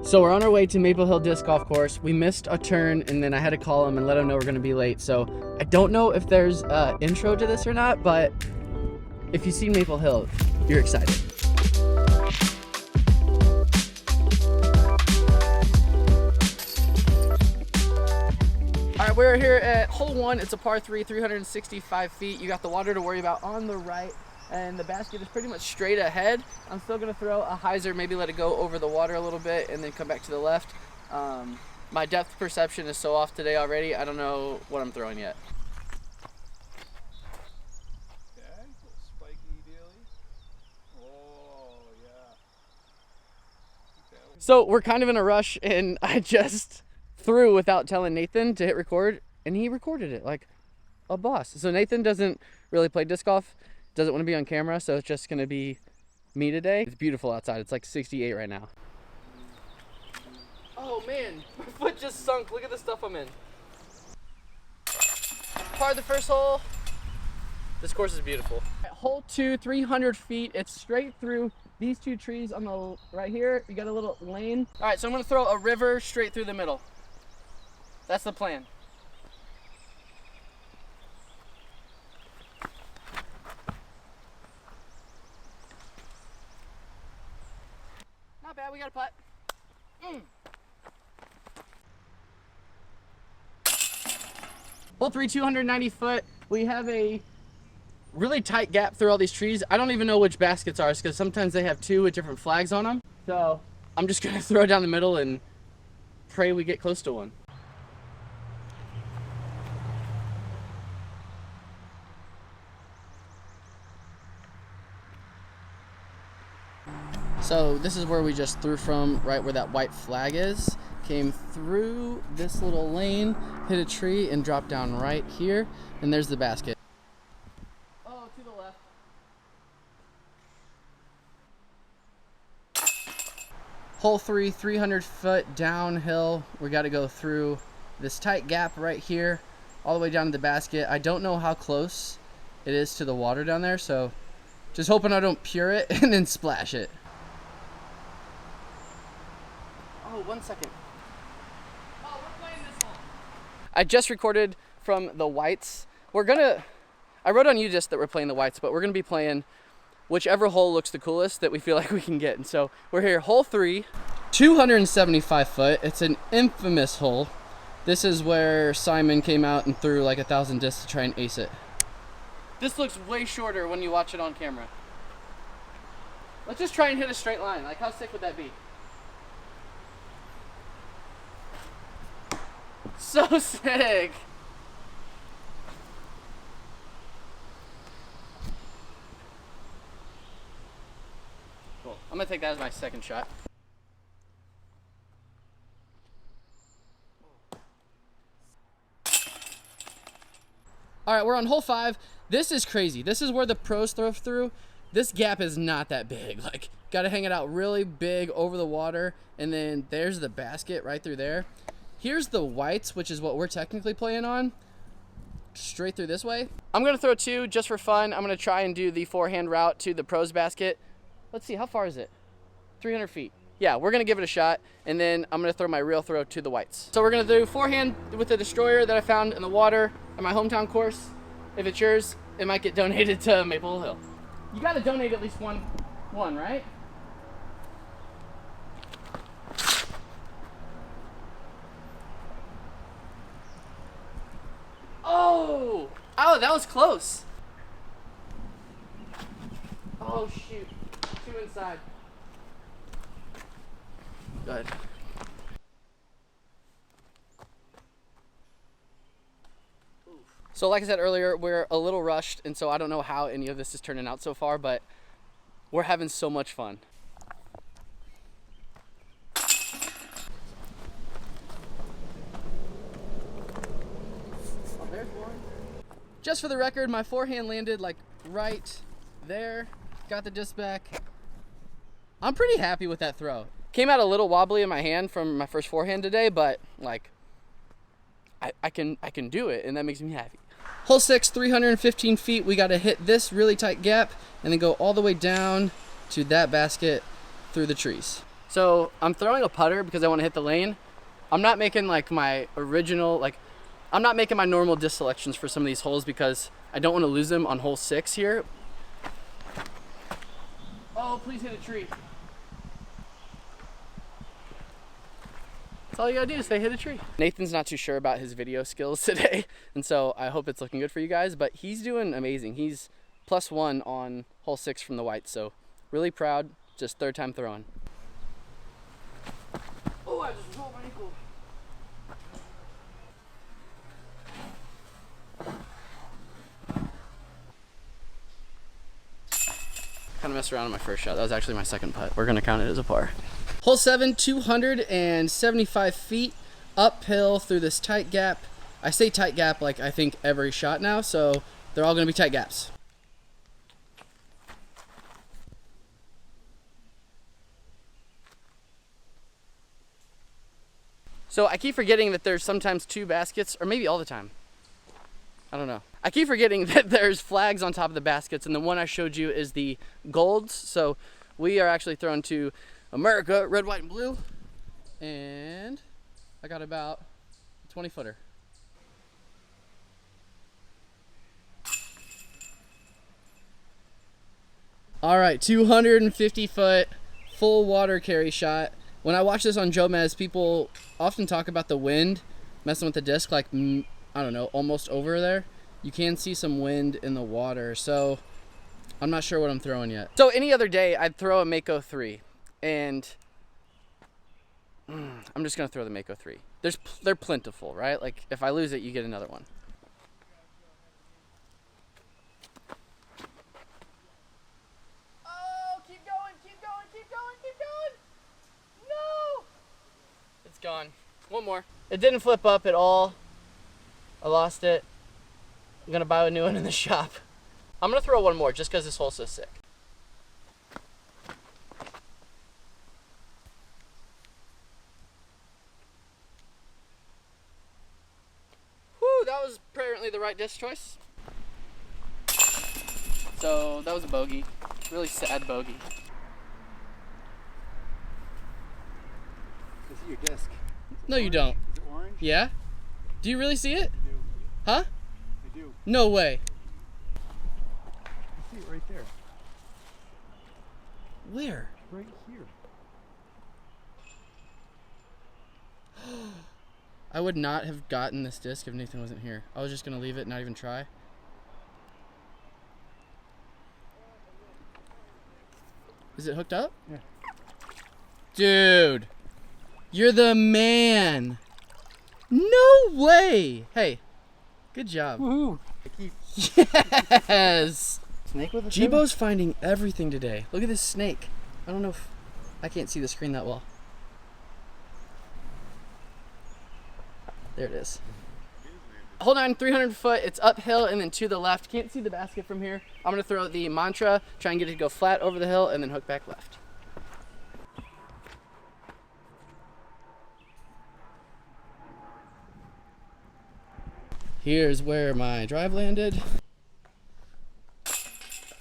So we're on our way to Maple Hill Disc Golf Course. We missed a turn and then I had to call him and let him know we're gonna be late. So I don't know if there's an intro to this or not, but if you've seen Maple Hill, you're excited. All right, we're here at hole 1. It's a par 3, 365 feet. You got the water to worry about on the right, and the basket is pretty much straight ahead. I'm still gonna throw a hyzer, maybe let it go over the water a little bit, and then come back to the left. My depth perception is so off today already. I don't know what I'm throwing yet. Okay, little spiky dealy. Oh, yeah. Okay. So we're kind of in a rush, and I just threw without telling Nathan to hit record, and he recorded it like a boss. So Nathan doesn't really play disc golf, doesn't want to be on camera, so it's just gonna be me today. It's beautiful outside. It's like 68 right now. Oh man, my foot just sunk. Look at the stuff I'm in. Par the first hole. This course is beautiful. Hole 2, 300 feet. It's straight through these two trees on the right here. You got a little lane. All right, so I'm gonna throw a river straight through the middle. That's the plan. Not bad, we got a putt. Hole 3, 290 foot. We have a really tight gap through all these trees. I don't even know which baskets are, because sometimes they have two with different flags on them. So I'm just gonna throw it down the middle and pray we get close to one. So this is where we just threw from, right where that white flag is. Came through this little lane, hit a tree, and dropped down right here. And there's the basket. Oh, to the left. Hole 3, 300 foot downhill. We got to go through this tight gap right here, all the way down to the basket. I don't know how close it is to the water down there, so just hoping I don't pure it and then splash it. Oh, 1 second. Oh, we're playing this hole. I just recorded from the whites. I wrote on UDisc that we're playing the whites, but we're gonna be playing whichever hole looks the coolest that we feel like we can get. And so we're here, hole 3, 275 foot. It's an infamous hole. This is where Simon came out and threw like 1,000 discs to try and ace it. This looks way shorter when you watch it on camera. Let's just try and hit a straight line. Like, how sick would that be? So sick. Cool. I'm gonna take that as my second shot. All right, we're on hole 5. This is crazy. This is where the pros throw through. This gap is not that big. Like, gotta hang it out really big over the water, and then there's the basket right through there. Here's the whites, which is what we're technically playing on. Straight through this way. I'm gonna throw 2 just for fun. I'm gonna try and do the forehand route to the pros basket. Let's see, how far is it? 300 feet. Yeah, we're gonna give it a shot, and then I'm gonna throw my real throw to the whites. So we're gonna do forehand with the destroyer that I found in the water at my hometown course. If it's yours, it might get donated to Maple Hill. You gotta donate at least one, right? Oh! Oh, that was close. Oh, shoot. 2 inside. Good. So like I said earlier, we're a little rushed, and so I don't know how any of this is turning out so far, but we're having so much fun. Just for the record, my forehand landed like right there. Got the disc back. I'm pretty happy with that throw. Came out a little wobbly in my hand from my first forehand today, but like I can do it, and that makes me happy. Hole 6, 315 feet. We got to hit this really tight gap and then go all the way down to that basket through the trees. So I'm throwing a putter because I want to hit the lane. I'm not making like my original, I'm not making my normal disc selections for some of these holes because I don't want to lose them on hole 6 here. Oh, please hit a tree. That's all you gotta do is say hit a tree. Nathan's not too sure about his video skills today, and so I hope it's looking good for you guys, but he's doing amazing. He's +1 on hole 6 from the white, so really proud, just 3rd time throwing. Oh, I just rolled my ankle. Kind of messed around on my first shot. That was actually my second putt. We're gonna count it as a par. Hole 7, 275 feet uphill through this tight gap. I say tight gap like I think every shot now, so they're all gonna be tight gaps. So I keep forgetting that there's sometimes 2 baskets, or maybe all the time. I don't know. I keep forgetting that there's flags on top of the baskets, and the one I showed you is the golds. So we are actually throwing to America, red, white, and blue. And I got about a 20 footer. All right, 250 foot full water carry shot. When I watch this on Jomez, people often talk about the wind messing with the disc, like, I don't know, almost over there. You can see some wind in the water, so I'm not sure what I'm throwing yet. So any other day, I'd throw a Mako 3, and I'm just gonna throw the Mako 3. They're plentiful, right? Like, if I lose it, you get another one. Oh, keep going, keep going, keep going, keep going! No! It's gone. One more. It didn't flip up at all. I lost it. I'm gonna buy a new one in the shop. I'm gonna throw one more just because this hole's so sick. Whew, that was apparently the right disc choice. So that was a bogey. Really sad bogey. I see your disc. No, you don't. Is it orange? Yeah? Do you really see it? I do. Huh? I do. No way. I see it right there. Where? Right here. I would not have gotten this disc if Nathan wasn't here. I was just gonna leave it and not even try. Is it hooked up? Yeah. Dude, you're the man. No way. Hey, good job. Woohoo! I keep Yes. snake with a Jibo's finding everything today. Look at this snake. I don't know if I can't see the screen that well. There it is. Hold on, 300 foot. It's uphill and then to the left. Can't see the basket from here. I'm gonna throw the mantra, try and get it to go flat over the hill, and then hook back left. Here's where my drive landed.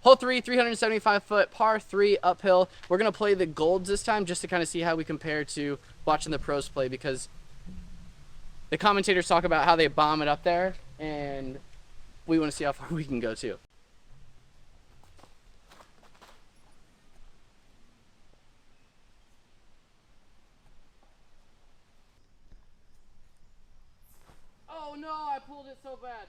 Hole 3, 375 foot, par 3 uphill. We're gonna play the golds this time just to kind of see how we compare to watching the pros play, because the commentators talk about how they bomb it up there, and we want to see how far we can go too. Oh no, I pulled it so bad.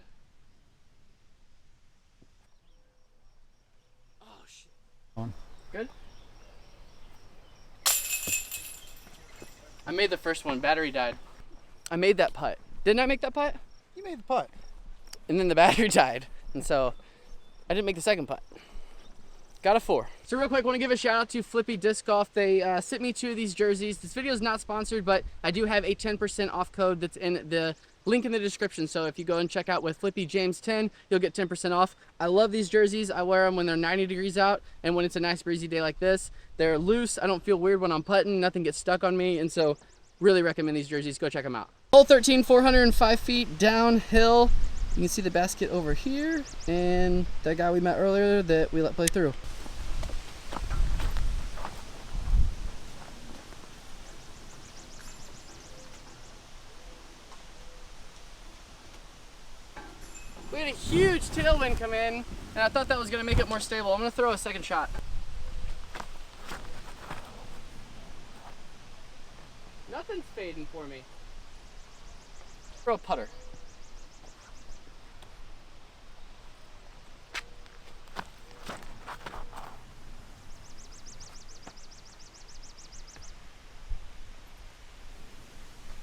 Oh shit. On. Good? I made the first one, battery died. I made that putt. Didn't I make that putt? You made the putt. And then the battery died, and so I didn't make the second putt. Got a 4. So real quick, I want to give a shout out to Flippy Disc Golf. They sent me 2 of these jerseys. This video is not sponsored, but I do have a 10% off code that's in the link in the description. So if you go and check out with Flippy James 10, you'll get 10% off. I love these jerseys. I wear them when they're 90 degrees out and when it's a nice breezy day like this. They're loose. I don't feel weird when I'm putting. Nothing gets stuck on me, and so really recommend these jerseys. Go check them out. Hole 13, 405 feet downhill. You can see the basket over here and that guy we met earlier that we let play through. We had a huge tailwind come in, and I thought that was gonna make it more stable. I'm gonna throw a second shot. Nothing's fading for me. Throw a putter.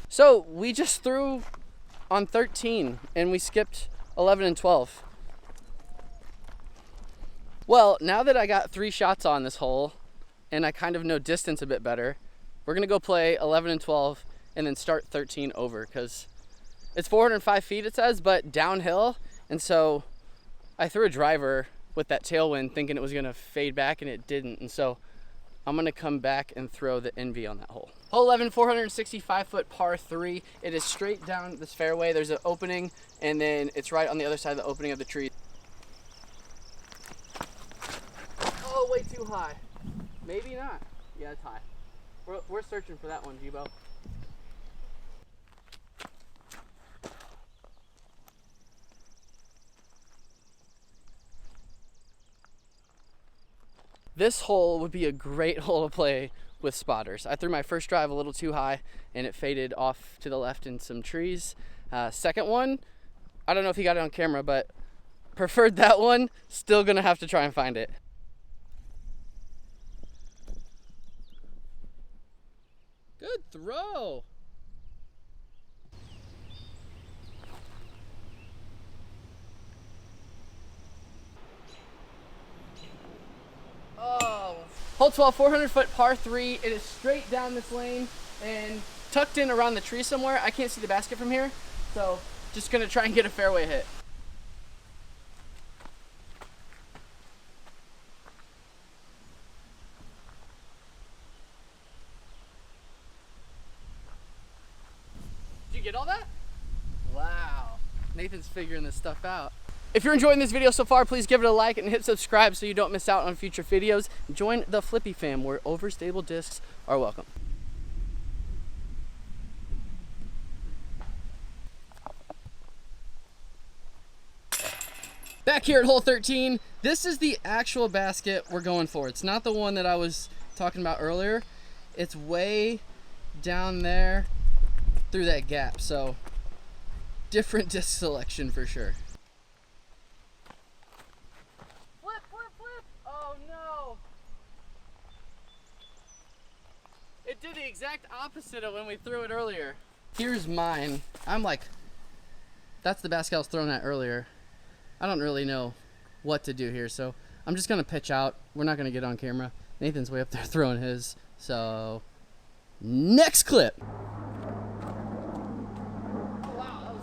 So we just threw on 13 and we skipped 11 and 12. Well, now that I got 3 shots on this hole and I kind of know distance a bit better, we're gonna go play 11 and 12 and then start 13 over, because it's 405 feet it says, but downhill. And so I threw a driver with that tailwind thinking it was gonna fade back, and it didn't. And so I'm gonna come back and throw the Envy on that hole. Hole 11, 465 foot par 3. It is straight down this fairway. There's an opening, and then it's right on the other side of the opening of the tree. Oh, way too high. Maybe not. Yeah, it's high. We're searching for that one, Jibo. This hole would be a great hole to play with spotters. I threw my first drive a little too high and it faded off to the left in some trees. Second one, I don't know if he got it on camera, but preferred that one. Still gonna have to try and find it. Good throw. Oh. Hole 12, 400 foot par 3. It is straight down this lane and tucked in around the tree somewhere. I can't see the basket from here, so just gonna try and get a fairway hit. Did you get all that? Wow. Nathan's figuring this stuff out. If you're enjoying this video so far, please give it a like and hit subscribe so you don't miss out on future videos. Join the Flippy fam, where overstable discs are welcome. Back here at hole 13, this is the actual basket we're going for. It's not the one that I was talking about earlier. It's way down there through that gap, so different disc selection for sure. It did the exact opposite of when we threw it earlier. Here's mine. I'm like, that's the basket I was throwing at earlier. I don't really know what to do here, so I'm just gonna pitch out. We're not gonna get on camera. Nathan's way up there throwing his, so next clip. Oh, wow,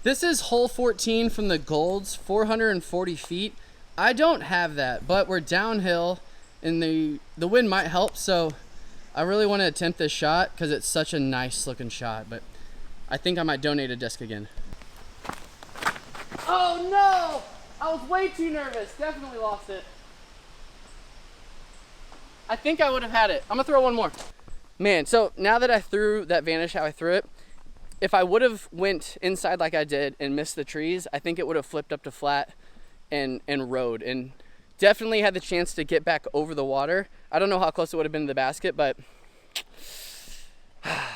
This is hole 14 from the Golds, 440 feet. I don't have that, but we're downhill and the wind might help, so I really want to attempt this shot because it's such a nice looking shot, but I think I might donate a disc again. Oh no! I was way too nervous. Definitely lost it. I think I would have had it. I'm gonna throw one more. Man, so now that I threw that Vanish how I threw it, if I would have went inside like I did and missed the trees, I think it would have flipped up to flat and rode, and definitely had the chance to get back over the water. I don't know how close it would have been to the basket, but I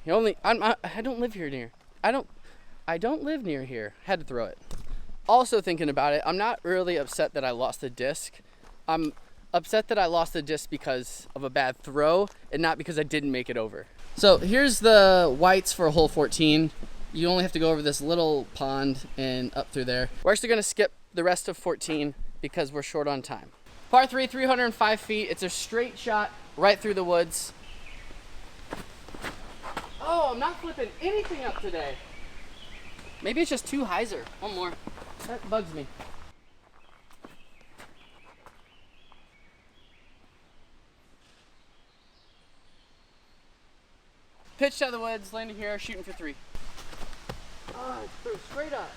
don't live here near. I don't live near here. Had to throw it. Also thinking about it, I'm not really upset that I lost the disc. I'm upset that I lost the disc because of a bad throw and not because I didn't make it over. So here's the whites for hole 14. You only have to go over this little pond and up through there. We're actually gonna skip the rest of 14 because we're short on time. Par 3, 305 feet. It's a straight shot right through the woods. Oh, I'm not flipping anything up today. Maybe it's just too hyzer. One more. That bugs me. Pitched out of the woods, landing here, shooting for 3. Oh, it threw straight up.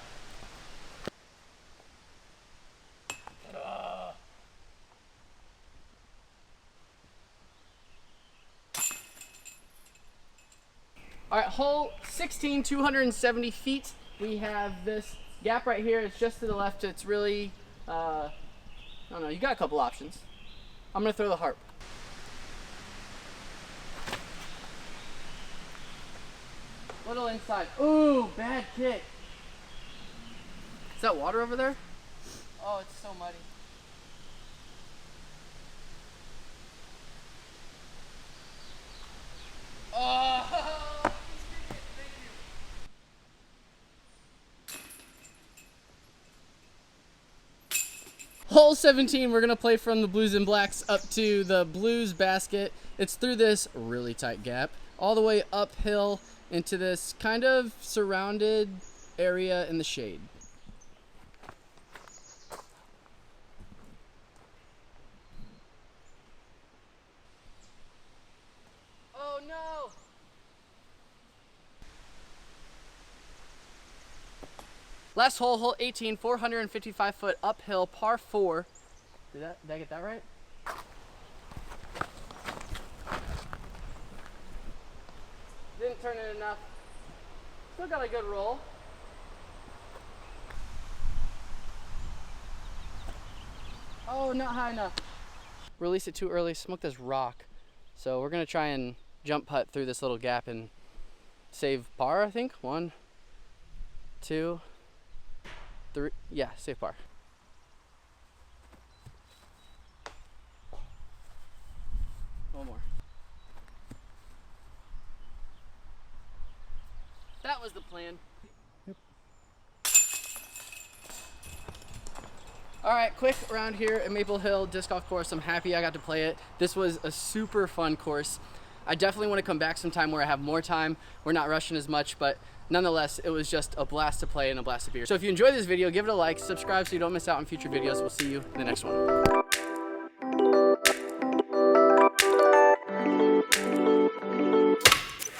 All All right, hole 16, 270 feet. We have this gap right here. It's just to the left. It's really, I don't know, you got a couple options. I'm gonna throw the harp. Little inside. Ooh, bad kick. Is that water over there? Oh, it's so muddy. Oh, thank you. Hole 17, we're gonna play from the blues and blacks up to the blues basket. It's through this really tight gap, all the way uphill into this kind of surrounded area in the shade. Oh no! Last hole, hole 18, 455 foot uphill, par 4. Did I get that right? Didn't turn it enough. Still got a good roll. Oh, not high enough. Release it too early, smoked this rock. So we're gonna try and jump putt through this little gap and save par, I think. 1, 2, 3, yeah, save par. One more. That was the plan. Yep. All right, quick around here at Maple Hill Disc Golf Course. I'm happy I got to play it. This was a super fun course. I definitely want to come back sometime where I have more time. We're not rushing as much, but nonetheless, it was just a blast to play and a blast to be here. So if you enjoyed this video, give it a like, subscribe so you don't miss out on future videos. We'll see you in the next one.